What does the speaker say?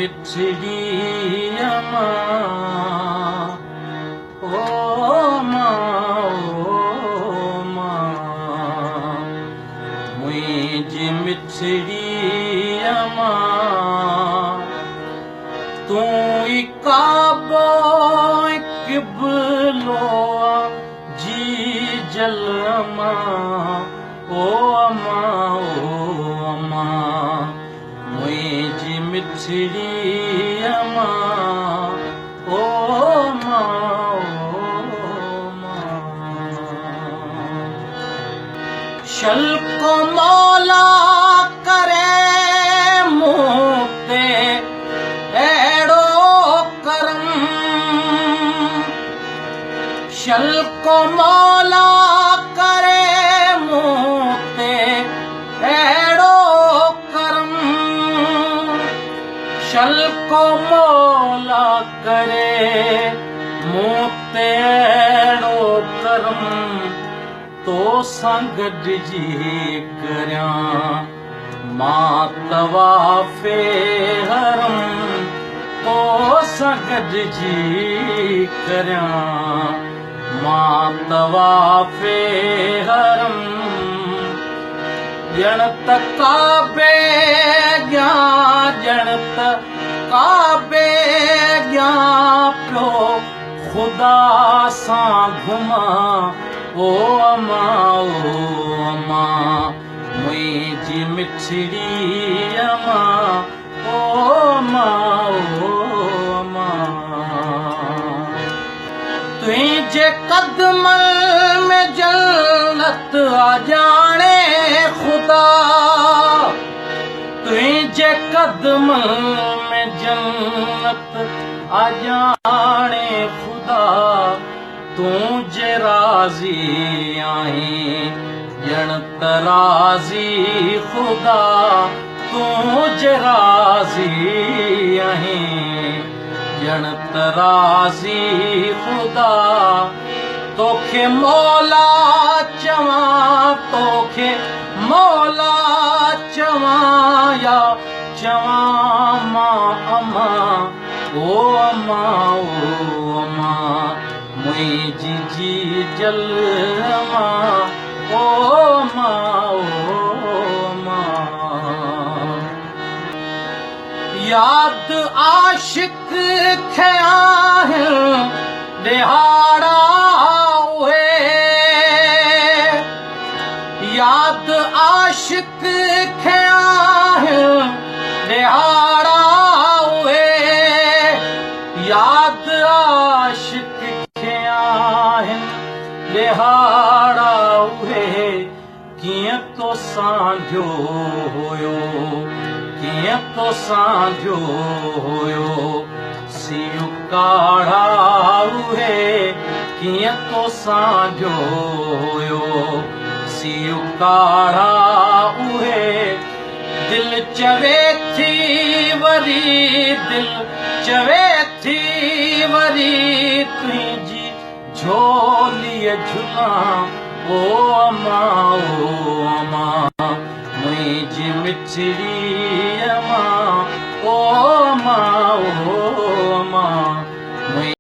मिठड़ी अमा ओ मां मुझी मिठड़ी अमा तू काबो किबलो जी जल अमा ओ अमा मुझी मिठड़ी अमा ओ मां शल को मौला करे मुँह ते एड़ो करम शल को मौला करे मुँह ते एड़ो करम शल को मौला करे मुँह ते एड़ो करम तो संग जी करया मां तवाफे हरम तो संग जी करया मां तवाफे हरम जणत काबे गया जणत काबे गया प्यो खुदा सा घुमा ओ अमा मुझी मिठड़ी अमा ओ अमा तुझे कदमल में जन्नत आ जाने खुदा तुझे कदमल में जन्नत आ जाने खुदा तुझे राजी आई जणत राजी खुदा तुझे राजी आई जणत राजी खुदा तोखे मौला चवा तोखे मौला चवा या चवा मां अमा ओ अमा मुझी जी जल अमा ओ मां याद आशिक खया है दिहाड़ा हुए याद आशिक खया है दिहाड़ा हुए याद आशिक दिहाड़ा हुए किए तो सांझो होयो किए तो सांझो होयो सियु काढ़ा हुए किए तो सांझो होयो सियु काढ़ा हुए दिल चवे थी वरी दिल चवे थी वरी तुझी झोलिए झुला ओ अमा मुझी मिठड़ी